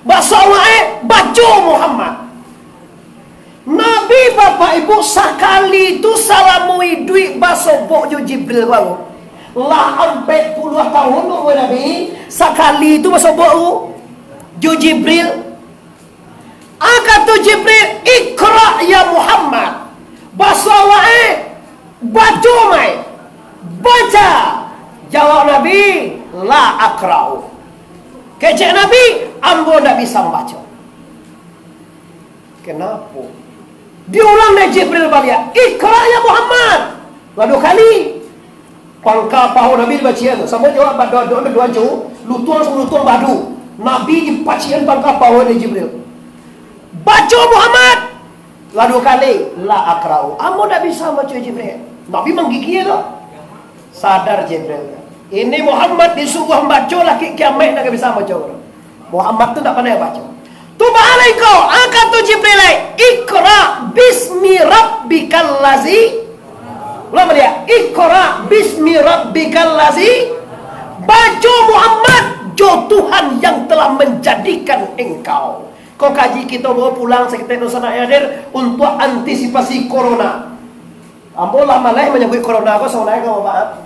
Bahasa baju Muhammad. Nabi bapak ibu sekali tu salamui duit basobok jo Jibril baru. Lah 40 tahun umur Nabi sekali tu basobok jo Jibril. Kata Jibril, Iqra ya Muhammad. Bahasa baca mai. Baca. Jawab Nabi, la akra'u. Kecek Nabi, ambo tak bisa membaca. Kenapa? Diulang dari Jibril balik. Iqra ya Muhammad. Lalu kali. Pangka pahu Nabi dibacian. Sama jawab dua jauh. Lutuang badu. Nabi dibacian pangka pahu dari Jibril. Baca Muhammad. Lalu kali. La akra'u. Ambo tak bisa baca Jibril. Nabi menggigil tu. Sadar Jibril. Ini Muhammad disuruh membaca lagi kiamat tak bisa baca. Muhammad tu tak pandai baca. Tu balik kau. Angkat tu Jibril. Iqra bismi rabbikal lazi. Ulang dia. Iqra bismi rabbikal lazi. Baca Muhammad. Jo Tuhan yang telah menjadikan engkau. Kau kaji kita bawa pulang sekitar dosa nak hadir untuk antisipasi corona. Ambolah malah menyebut corona kau sebenarnya kau maaf.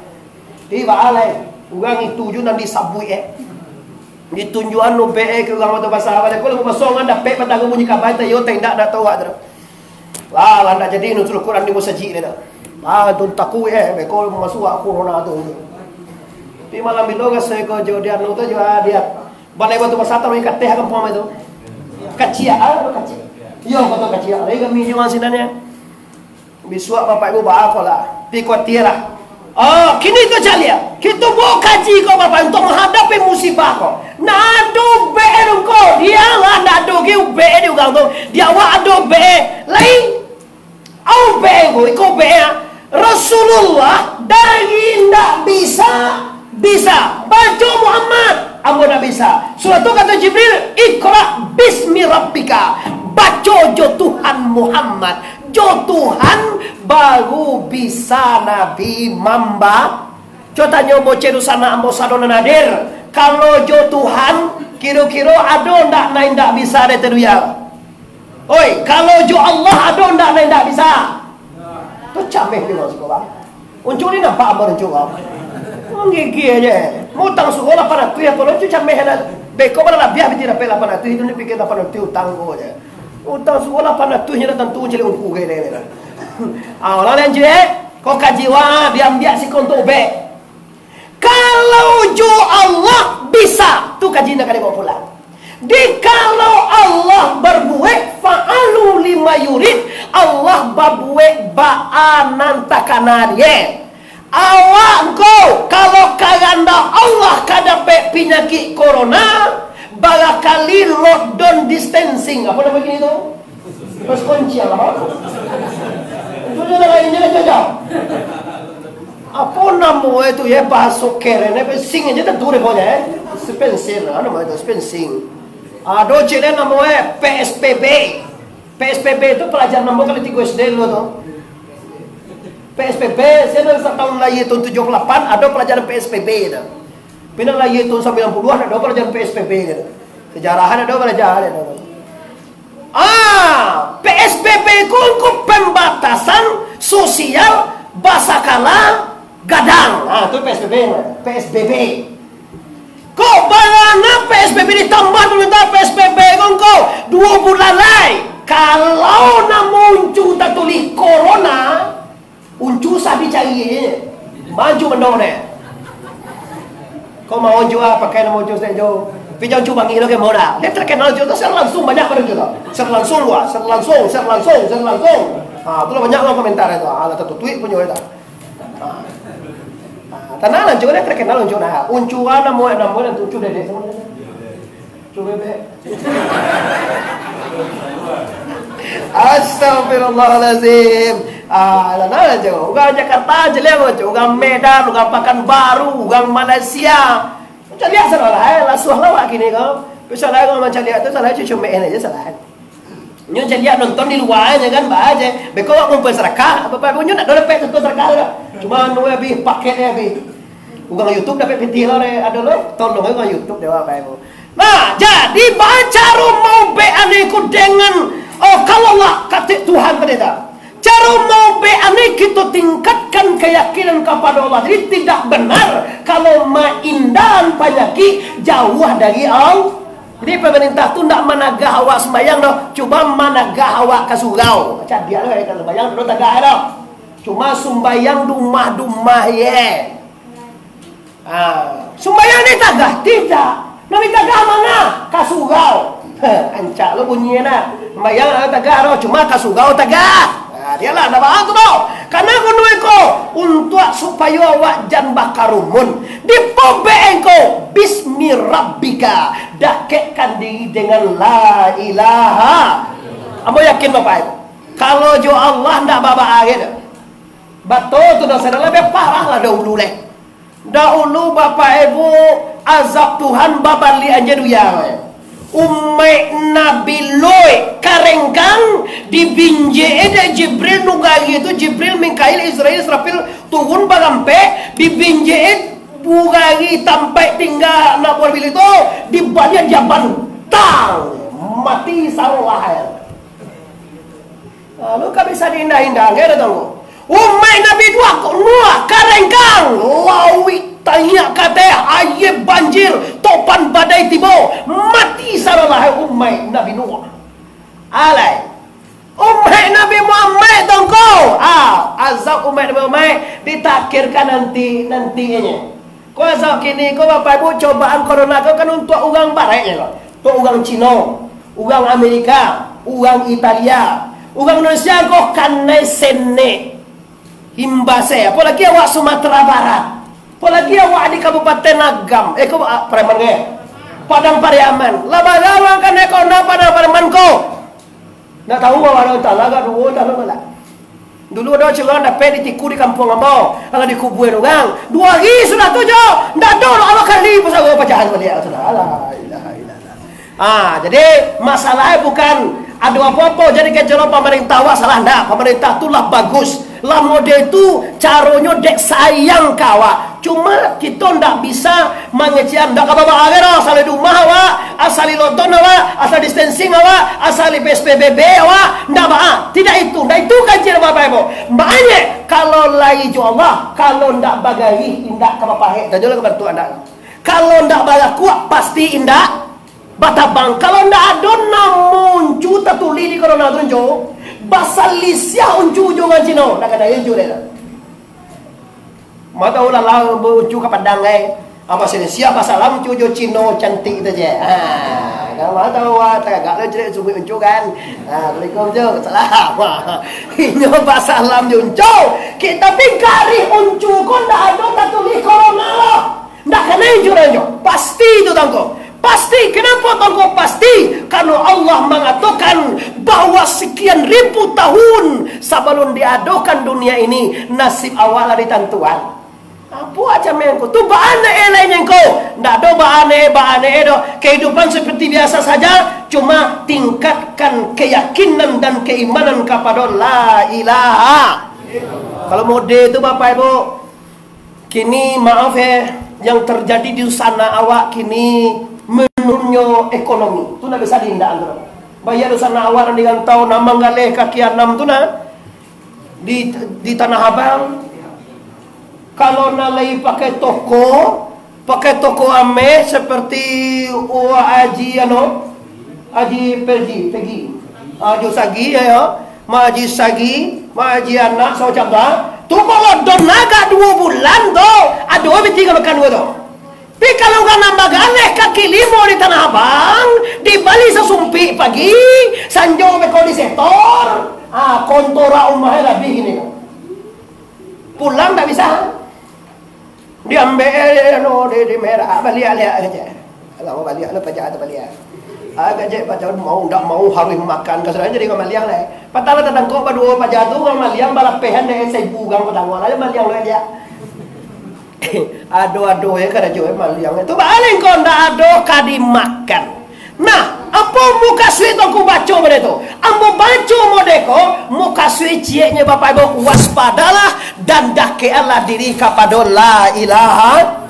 Tiba alai, orang itu ju nanti sabui ditunjuan no PE ke orang mata bahasa apa. Kalau masongan dah PE petang bunyi kabar tu yo tidak dah tahu ada. Lah nak jadi nutur Quran di masjid ni dah. Tun takui bekol masuk corona tu. Di malam biloga saya kau jo dia no tu jo dia. Balai batu pasata mai kateh kan pom itu. Kecil kecil. Yo kata kecil. Ai kami jual sinanya. Bisuak bapak ibu baakola. Pi kuatilah. Kini tu calia. Kita buat kaji kau bapak untuk menghadapi musibah kau. Nado be kau. Dia lah nado kau be dia kau tu. Dia wa ado be lain. Au be kau be Rasulullah dari tidak bisa baca Muhammad. Ambo tak bisa. Surah tu kata Jibril, Iqra bismi rabbika. Baca jo Tuhan Muhammad. Jo Tuhan baru bisa Nabi mamba. Coba tanya bocah du sana ambo sadona nadir. Kalau jo Tuhan kira-kira ada ndak bisa ada teduya. Oi, kalau jo Allah ada ndak bisa. Tu cameh dia sekolah. Uncul ni nampak ambo uncul kau. Gigi aja. Mau tang sekolah pada tu ya kalau tu cameh ada. Beko pada biar bitir apa pada tu itu ni pikir pada tu utang kau aja. Utang sekolah pada tu hanya tentu jadi unku gede ni. Orang je, kau kaji wah biar si konto be. Kalau jo Allah bisa, tu kaji nak kau pulang. Di kalau Allah berbuat fa'alu lima yurid, Allah berbuat ba'anan takanarie. Awak kau kalau kaganda Allah kadape penyakit corona, barangkali lockdown distancing. Apa nama begini tu? Terus kunci apa? Apa nama itu ya bahasa keren? Sing aja tentu deh punya. Spencer, apa nama itu Spencing? Ada ciri nama PSPB. PSPB itu pelajaran nama kali 3 SD lo tu. PSPB, saya dah tahun lahir tahun 78 ada pelajaran PSPB tu. Pindah lahir tahun 90-an ada pelajaran PSPB tu. Sejarahan ada pelajaran tu. PSBB ku pembatasan sosial basakala gadang. Itu PSBB. PSBB. Kok bagaimana PSBB ditambah pemerintah PSBB kau 2 bulan lagi. Kalau nak muncul tak tulis corona, muncul sabi cari maju mendong ni. Kau mau jual pakai nama muncul saya jual. Pijau cuba ngi lo ke moda. Dia terkenal juga secara langsung banyak pada kita. Secara langsung gua, secara langsung. Tu lah banyak orang komentar itu. Ada satu tweet punya itu. Tanah lah juga dia terkenal unjuk nah. Uncuan nama dan uncu dede semua. Coba be. Astagfirullahalazim. Tanah juga. Ugang Jakarta je lewo, ugang Medan, ugang Pekanbaru, ugang Malaysia. Macam lihat salah lah suah lawak gini kau. Salah kau macam lihat tu salah cuma main aja salah. Nyo jadi nonton di luar aja kan baca. Beko aku ngumpul seraka, apa punya nak dapat tentu seraka dah. Cuma nu habis paketnya habis. Ugang YouTube dapat pintil lah ada lo. Tolong ugang YouTube dewa apa itu. Nah, jadi baca tingkatkan keyakinan kepada Allah. Jadi tidak benar kalau maindan penyakit jauh dari Allah. Jadi pemerintah tu nak managah awak sembayang dah, cuba managah awak ke surau. Macam dia lah kan sembayang tu tagah dah. Cuma sembayang dumah-dumah ye. Sembayang ni tagah tidak. Nabi tagah mana? Ke surau. Ancak lo bunyinya nak. Sembayang tagah dah, cuma ke surau tagah. Dia lah dah faham tu tau. Karena kuno eko untuk supaya awak jan bakarumun dipobe engko bismi rabbika, dakekkan diri dengan la ilaha. Amo yakin bapak ibu kalau jo Allah ndak baba akhir betul tu dah saya lebih parah lah dahulu leh. Dahulu bapak ibu azab Tuhan babali anja duya. Ummai Nabi Loi karenggang dibinje ada Jibril nugari itu Jibril Mikail Israel Israfil turun bagampe dibinje bugari sampai tinggal nak buat bil itu di banyak jaban tang mati salah. Lalu kami bisa diindah-indah nggak ada tanggung. Ummai Nabi dua nuah karenggang lawi tanya kata air banjir topan badai tiba mati salah ummai Nabi Nuh alai ummai Nabi Muhammad tongko azab ummai Nabi Muhammad ditakhirkan nantinya. Kau azab kini kau bapak ibu cobaan corona kau kan untuk orang barat ya, untuk orang Cina, orang Amerika, orang Italia, orang Indonesia kau kanai sene himbase, apalagi awak Sumatera Barat, apalagi awak di Kabupaten Agam, kau Preman ke? Padang Pariaman, lama-lama kan kau nak Padang Pariaman kau, nak tahu awak orang Taala kan dulu dah lama. Dulu ada orang dapat ditiku di kampung ambau, kalau dikuburin orang, 2 hari sudah tujuh, ndak ada awak kali pasal apa jahat balik sudah. La ilaha illallah. Jadi masalahnya bukan ada apa-apa jadi kejalan pemerintah awak salah ndak, pemerintah tu lah bagus. Lah model tu caranya dek sayang kawa. Cuma kita ndak bisa mengecian ndak apa-apa agak asal di rumah awak, asal di loton awak, asal distancing awak, asal di PSBB awak, ndak ba. Tidak itu, ndak itu kajian Bapak Ibu. Banyak kalau lai jo Allah, kalau ndak bagahi indak ka Bapak dan juga kepada Tuhan ndak. Kalau ndak baga kuat pasti indak batabang. Kalau ndak ada namun juta tuli di corona tunjo. Basal lisya uncu jangan Cina nak kena uncu dia. Mata ulah lah uncu ke Padang apa sini siapa salam uncu jo Cina cantik tu je. Kalau mata awak tagak le jelek sungguh uncu kan. Assalamualaikum jo salam. Inyo basalam uncu. Kita pingkari uncu kon dah ada tatuli corona lah. Ndak kena uncu ranjo. Pasti itu tangko. Pasti, kenapa tangguh pasti? Karena Allah mengatakan bahwa sekian ribu tahun sebelum diadakan dunia ini nasib awal ditentukan. Apa aja mengko? Tu baane elenya engko. Ndak ada baane edo. Kehidupan seperti biasa saja, cuma tingkatkan keyakinan dan keimanan kepada la ilaha. Kalau mode itu Bapak Ibu, kini maaf yang terjadi di sana awak kini menurunnya ekonomi tu nak bisa diindah antara bayar sana awak dengan tahu nama galeh kaki 6 tu na di Tanah Abang kalau nalai pakai toko ame seperti aji pergi ajo sagi ya maji sagi maji anak so cabda tu kalau donaga 2 bulan tu ada binti kalau kan tu. Tapi kalau nggak nambah galeh kaki 5 di Tanah Abang, di Bali sesumpi pagi, sanjo meko di sektor, kontora umahnya lebih gini. Pulang nggak bisa, diambil di merah, balik aja. Kalau mau balik, lo pajak atau balik. Agak je pajak mau ndak mau harus makan, kesudahan jadi kamaliang lah. Patala tentang kau berdua pajak tu kamaliang balapehan deh saya bugang pedang aja maliang lo dia. Aduh ya kada jual maliang itu paling kau ndak ado kadi makan. Nah, apa muka suit aku baca pada itu? Ambo baca modeko muka suit cieknya Bapak Ibu waspadalah dan dakealah diri kepada la ilaha.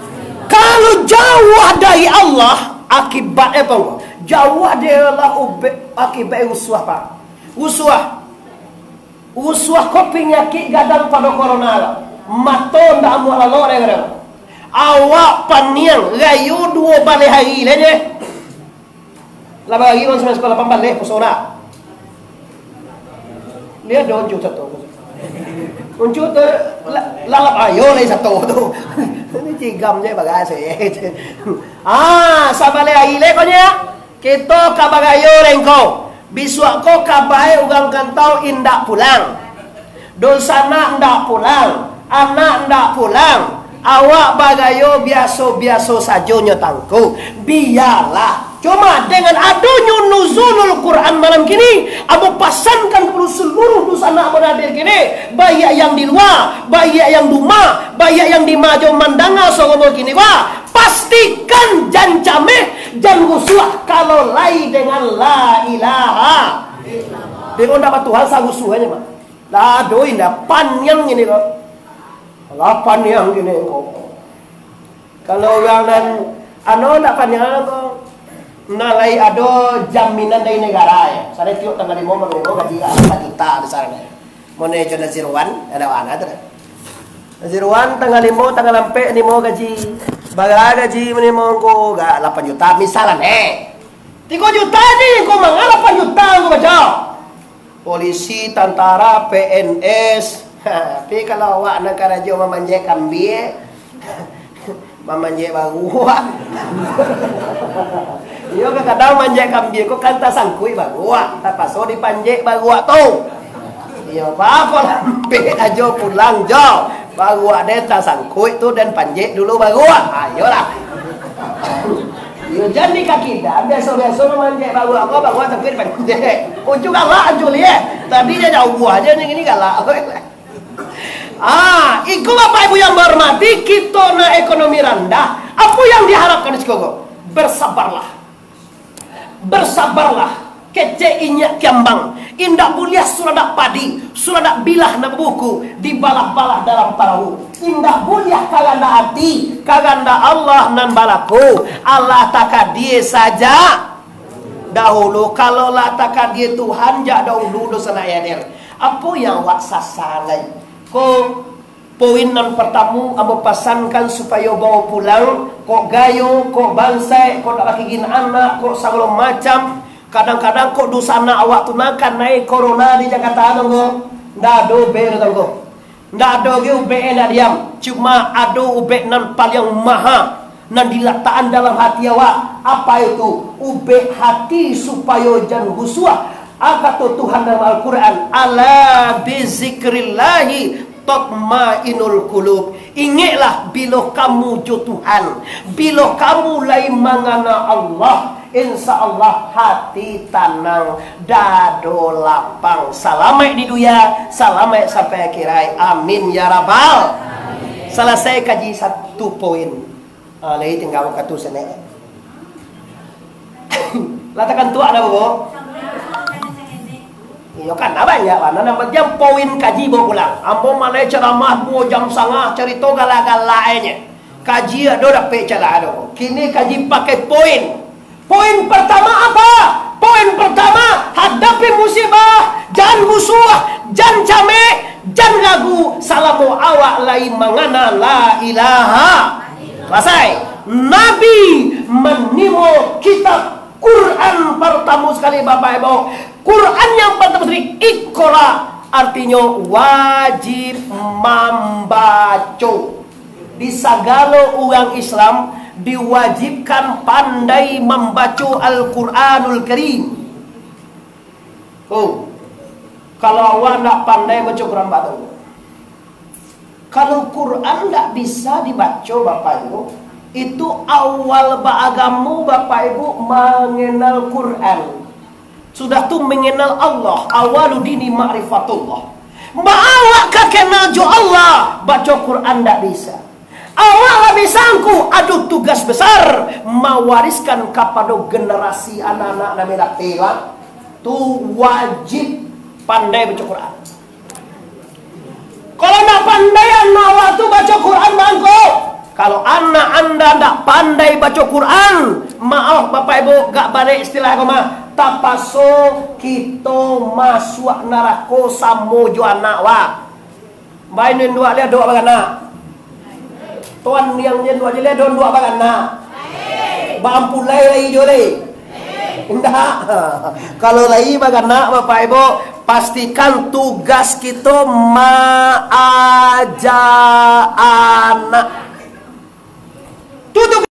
Kalau jauh dari Allah akibatnya apa? Jauh adalah akibat uswah Pak. Uswah Uswah ko penyakit gadang pada corona. Maton dah amu lalu orang. Awak paniang gayu 2 balik hari lenya. Laba lagi orang sekolah 8 balik pesona. Dia ada unjuk satu. Unjuk tu lalap ayo lagi satu tu. Ini cigam je bagai saya. Sabale hari le konya. Kita kabagayo rengko. Biswa ko kabai ugang kantau indak pulang. Dosana ndak pulang. Anak ndak pulang. Awak bagayo biasa-biasa saja nyotangku. Biarlah. Cuma dengan adanya nuzulul Quran malam kini, Abu pasankan kepada seluruh dosana Abu hadir kini, baik yang di luar, baik yang di rumah, baik yang di maju mandanga sogomol kini wah, pastikan jancame jan usuh kalau lai dengan la ilaha. Dia dapat Tuhan sagusuhnya mah. Lah doi dah panjang ini kok. Lah panjang gini kok. Kalau orang dan nak panjang kok. Nalai ada jaminan dari negara ya. Saya tiup tanggal 5 gaji 4 juta di sana. Mau nih jodoh Ziruan ada mana tu? Ziruan tanggal 5 tanggal 4 ni mau gaji. Bagai gaji ni mau ko gak 8 juta misalan 3 juta ni ko mangga 8 juta ko baca. Polisi, tentara, PNS. Tapi kalau awak nak karajo memanjat kambing, memanjat bagua. Iyo kadang manjat kambing ko kanta sangkui bagua, tapi so dipanjat bagua tu. Iyo pa ko lampe ajo pulang jo. Bagua deta sangkui tu dan panjat dulu bagua. Ayolah. Iyo jadi kaki dah biasa-biasa memanjat bagua ko bagua tapi panjat. Ujung galak anjuli Tadi dia jauh buah aja ini galak. Iku Bapak Ibu yang berhormati, kita na ekonomi rendah. Apa yang diharapkan di Skogo? Bersabarlah. Bersabarlah. Kece inyak kiambang. Indak buliah suradak padi. Suradak bilah na buku. Dibalah-balah dalam perahu. Indak buliah kaganda hati. Kaganda Allah nan balaku. Allah takkan dia saja. Dahulu kalau lah takkan dia Tuhan jak dahulu dosa nak yadir. Apa yang wak sasalai? Ko poin nan pertama abo pasankan supaya bawa pulang. Kok gayo, kok bansai, kok nak bagi anak, kok segala macam. Kadang-kadang kok dosa anak awak tunakan naik corona di Jakarta tanggo. Ndak do ber tanggo. Ndak do ge ube nak diam. Cuma ado ube nan paling maha. Nan diletakkan dalam hati awak. Apa itu? Ube hati supaya jangan huswah. Kata Tuhan dalam Al-Quran, ala bizikrillahi tatmainul qulub. Ingatlah bila kamu jo Tuhan, bila kamu lai mangana Allah, insya Allah hati tenang, dado lapang. Selamat di dunia, selamat sampai akhirat. Amin ya rabbal. Selesai kaji 1 poin. Lagi tinggal katu sana. Latakan tu ada bobo. Iyo kan banyak mana nama jam poin kaji bawa pulang. Ambo mana ceramah 2 jam setengah cerita galak-galaknya. Kaji ada dapat cara ada. Kini kaji pakai poin. Poin pertama apa? Poin pertama hadapi musibah, jangan musuh, jangan camek, jangan ragu. Salamu awak lai mangana la ilaha. Selesai. Nabi menimo kitab Quran pertama sekali Bapak Ibu. Quran yang pertama sekali Iqra, artinya wajib membaca. Di segala orang Islam diwajibkan pandai membaca Al-Quranul Karim. Kalau awak nak pandai baca Quran batu. Kalau Quran tak bisa dibaca Bapak Ibu, itu awal beragamu Bapak Ibu mengenal Quran. Sudah tu mengenal Allah. Awalu dini ma'rifatullah. Awak kenal jo Allah, baca Quran tak bisa. Awak lebih sangku ada tugas besar mewariskan kepada generasi anak-anak Nabi Laktilah. Tu wajib pandai baca Quran. Kalau nak pandai anak tu baca Quran bangko. Kalau anak anda tak pandai baca Quran, maaf Bapak Ibu gak balik istilah agama. Tapaso kita masuk neraka samojo anak wa. Mainin dua dia dua bagana. Tuan yang dua je dia dua bagana. Bampu lay jole. Indah. Kalau lay bagana Bapak Ibu, pastikan tugas kita maaja anak. Tutup.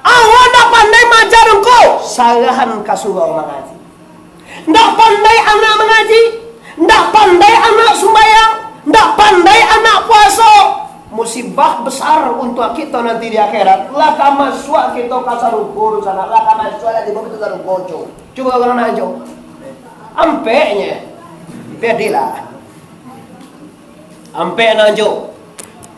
Awak nak pandai majar engkau, sarahan kasuruh mengaji. Ndak pandai anak mengaji, ndak pandai anak sembahyang, ndak pandai anak puasa. Musibah besar untuk kita nanti di akhirat. Lah kama suak kita kasarukur sana, lah kama suak di bawah itu sarukoco. Coba orang aja. Ampeknya. Pedilah. Ampek nanjo.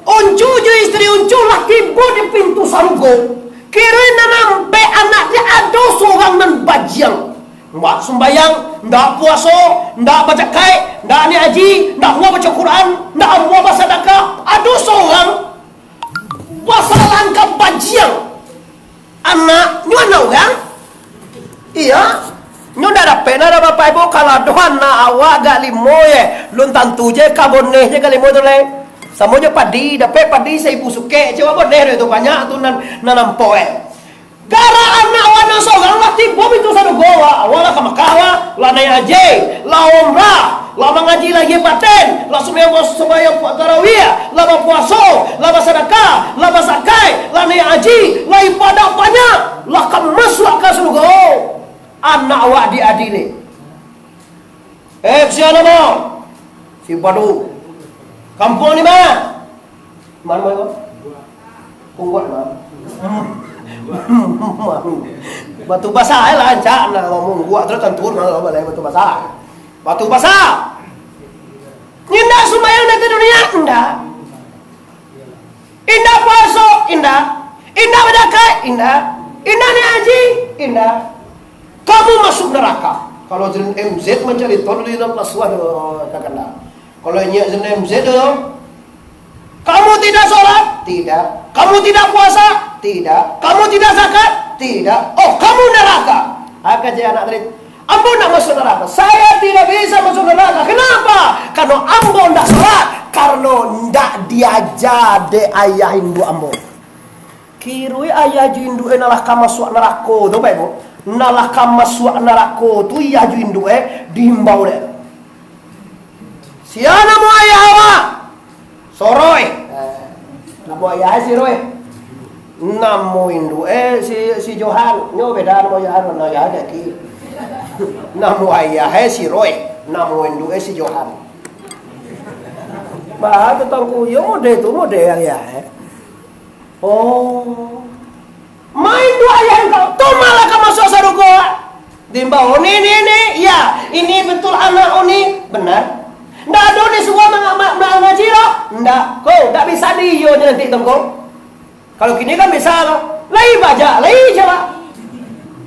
Uncu je istri uncu lah tiba di pintu sarugo. Kira nampe anak dia ada seorang nan bajang. Ndak sembayang, ndak puasa, ndak baca kai, ndak ni haji, ndak mau baca Quran, ndak mau baca sedekah. Ada seorang pasalan ke bajang. Anak nyu anak orang. Iya. Nyu dah dapat ada Bapak Ibu kalau doan na awak gak limo ye. Lun tantu je kaboneh je kali mo tu le. Samo je padi, dapat padi saya ibu suke. Coba boneh itu banyak tu nanam poe. Gara anak wana seorang lah tiba itu satu goa. Awak lah ke Mekah lah naik haji, lah umrah, lah mengaji lagi paten, lah sembahyang tarawih, lah berpuasa, lah bersedekah, lah berzakat, lah naik haji, lah ibadah banyak, lah masuk ke surga. Anak awak diadili. Siapa nama? Si Badu. Kampung ni mana? Mana mana? Pungguat mana? Batu basah lah ancak nak ngomong gua terus tentur kalau boleh batu basah. Batu basah. Indah sembahyang di dunia indah. Indah puasa indah. Indah berzakat indah. Indah ni haji indah. Kamu masuk neraka. Kalau jenis MZ mencari tahun 16 katakanlah. Kalau nyak jenis MZ tu, kamu tidak sholat? Tidak. Kamu tidak puasa? Tidak. Kamu tidak zakat? Tidak. Oh, kamu neraka. Akan jadi anak tadi. Ambo nak masuk neraka. Saya tidak bisa masuk neraka. Kenapa? Karena ambo tidak sholat. Karena tidak diajar de ayah hindu ambo. Kirui ayah hindu enalah kamu masuk neraka. Tahu Pak Ibu? Nalah kamu masuk neraka tu ayah hindu dihimbau deh. Siapa nama ayah awak? Soroy. Nama ayah si Roy. Nama Hindu si Johan. Nyo beda nama Johan nama ayah ada ki. Nama ayah si Roy. Nama Hindu si Johan. Bah tentang kuyo mode tu mode ayah. Oh. Main dua ayah kau. Tu malah kau masuk sarugo. Dimbau ini ya. Ini betul anak ini benar. Ndak ada ni semua mengaji lah. Ndak. Kau tak bisa dia nanti tengkau. Kalau kini kan bisa lah. Lai baca, lai jawab.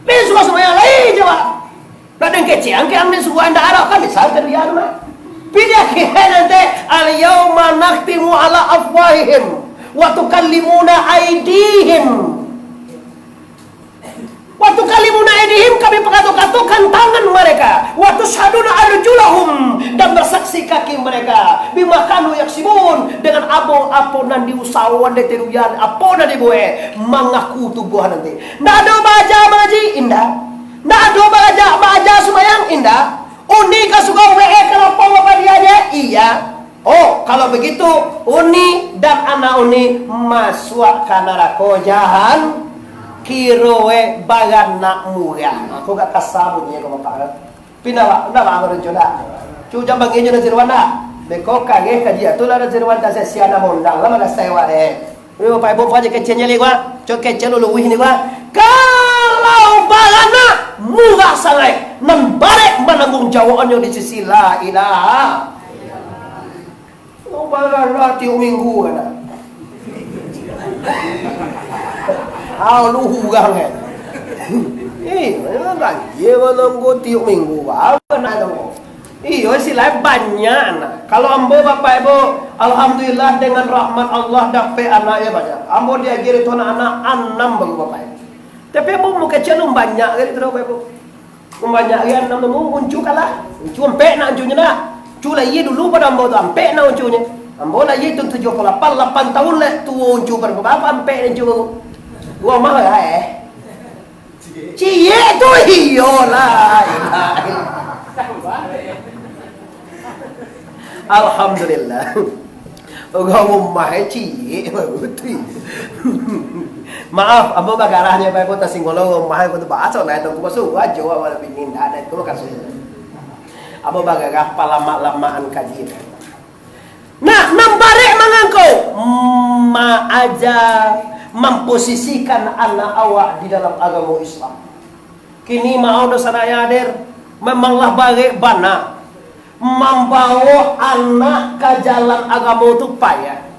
Lai suka semuanya, lai jawab. Ndak ada kecian, yang ni semua ndak ada kan bisa terbiar mah. Pilih kira nanti al-yawma nakhtimu ala afwahihim wa tukallimuna aydihim. Waktu kalimuna aydihim kami katakan tangan mereka. Waktu syaduna arjulahum dan bersaksi kaki mereka. Bima kanu yaksibun dengan aponan diusahawan de teruyan aponan dibuat mengaku tubuh nanti. Ndak ada baca mengaji indah. Ndak ada baca sembahyang indah. Uni kasuka WE kalau bapak dia aja iya. Oh kalau begitu Uni dan anak Uni masuk ke neraka jahan. Kirowe bagan nak murah. Aku gak kasabutnya kau bapak. Pindah dah bang rencana. Cuca baginya dari Rwanda. Beko kage kaji tu lah dari Rwanda saya siapa mondang lama dah saya wade. Ini bapak ibu aja kecilnya ni gua. Cok kecil lu wih ni gua. Kalau bagan nak murah sangat. Nambarek menanggung jawabannya di sisi la ilaha. Oh bagan nak tiup minggu kan. Luhu gang kan. Mana dia menunggu tiup minggu. Apa nak tunggu? Silai banyak anak. Kalau ambo bapak ibu, alhamdulillah dengan rahmat Allah dapat anak ya banyak. Ambo diajari tuan anak 6 bagi bapak ibu. Tapi Abu mau kecil banyak kali terus Abu. Banyak yang nama uncu kalah. Uncu empek nak uncunya nak. Uncu lah ye dulu pada ambo tu empek nak uncunya. Ambo lah ye tu 78 tahun lah tu uncu berapa empek uncu tu. Gua mah cie tu iyalah. Alhamdulillah. Orang mah cie betul. Maaf, Abu bagarahnya Pak Kota Singgolo mahal kota bahasa na itu kumasu aja wala binin ada itu kasih. Abu bagarah palama-lamaan kaji. Nah, nambare mangangko aja memposisikan anak awak di dalam agama Islam. Kini mau dosa hadir memanglah bagi bana membawa anak ke jalan agama itu payah.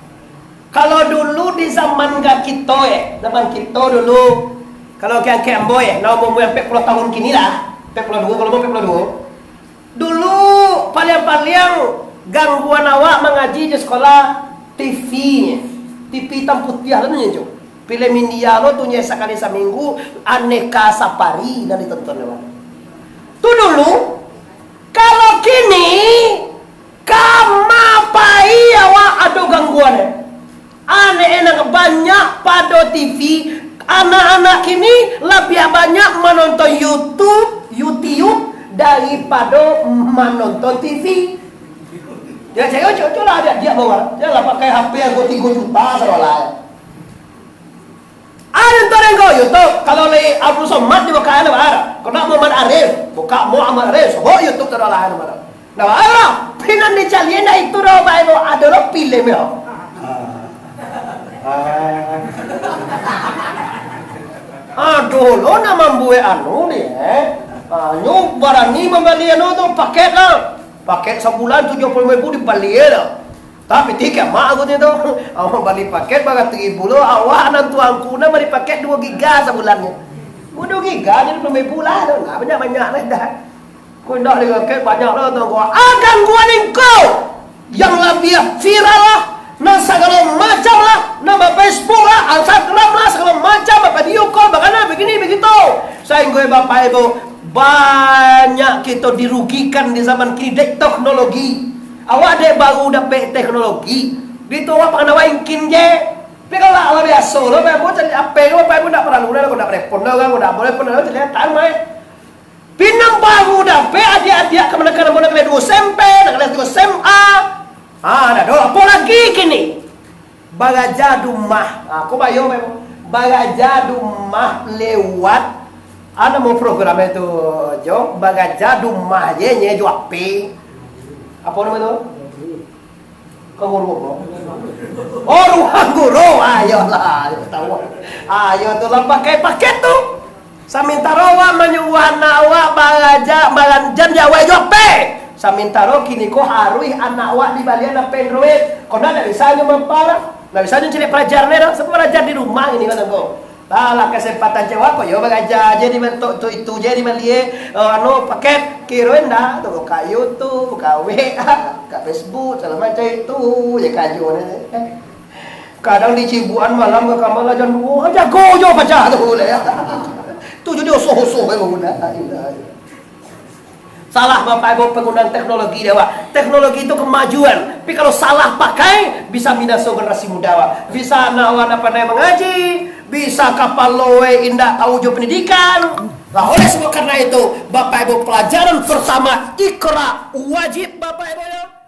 Kalau dulu di zaman kita zaman kita dulu, kalau kayak boy nama umur 40 tahun kini lah, 42 kalau mau 42. Dulu paling gangguan awak mengaji di sekolah TV-nya, TV hitam putih lah nih jo. Film India lo tuh sekali seminggu aneka safari dan ditonton awak. Tuh dulu, kalau kini kamapai awak ada gangguannya. Anak-anak banyak pada TV. Anak-anak kini lebih banyak menonton YouTube daripada menonton TV. Ya saya coba ada dia bawa. Dia lah pakai HP yang 3 juta seolah. Ada orang kau YouTube. Kalau le Abu Somad di buka ada. Kalau nak Muhammad Arif, buka Muhammad Arif. Sebab YouTube terolah ada. Nah, ada. Pinan dicalian dah itu dah baik ada orang pilih dia. Aduh, lo nama buat anu ni anu barang ni membeli anu tu paket lah. Paket sebulan 70.000 dibeli lah. Tapi tiga mak aku ni tu. Awak beli paket bagai 3.000 lo. Awak anak tuanku nak beli paket 2 giga sebulannya. 2 giga jadi 20.000 lah. Nah, banyak-banyak lah dah. Kau nak dengan paket banyak lah tu. Akan gua ni kau yang lebih viral lah. Nah segala macam lah, nama Facebook lah, Instagram lah, segala macam, video call, bagaimana begini begitu. Sehingga bapak ibu banyak kita dirugikan di zaman kini dek teknologi. Awak dek baru dapat teknologi, itu awak pengen awak je. Tapi kalau awak biasa, lo bapak ibu cari apa? Bapak ibu tak perlu, lo tak repot, lo tak boleh pun, lo cari tangan. Pinang baru dapat adik-adik kemenakan kelas 2 SMP, kelas 2 SMA. Ada doa apa lagi kini? Bagaja dumah. Aku bayo memang. Bagaja dumah lewat. Ada mau program itu Jo. Bagaja dumah je nyejo api. Apa nama itu? Keguru. Oh ruang guru. Ayolah, tahu. Ayo tu lah pakai paket tu. Samintarawa menyuwana wa bagaja balanjan Jawa jo api. Samintaro kini ko harui anak wak di balian na pendroid. Kau nak bisa nyo mempala, nak bisa nyo cili pelajar nero, sebab pelajar di rumah ini kan ko. Talah kesempatan cewek ko yo bagaja jadi bentuk tu itu jadi melie anu paket kiroin dah tu buka YouTube, buka WA, buka Facebook, segala macam itu ya kaju kadang di Cibuan malam ke kamar lah jam 2 jago jo baca tu le. Tu jadi osoh-osoh ke guna. Salah bapak ibu penggunaan teknologi dewa. Teknologi itu kemajuan. Tapi kalau salah pakai bisa binaso generasi muda wa. Bisa anak wana pandai mengaji, bisa kapal loe indah tahu jo pendidikan. Nah oleh sebab karena itu bapak ibu pelajaran pertama Iqra wajib bapak ibu ya.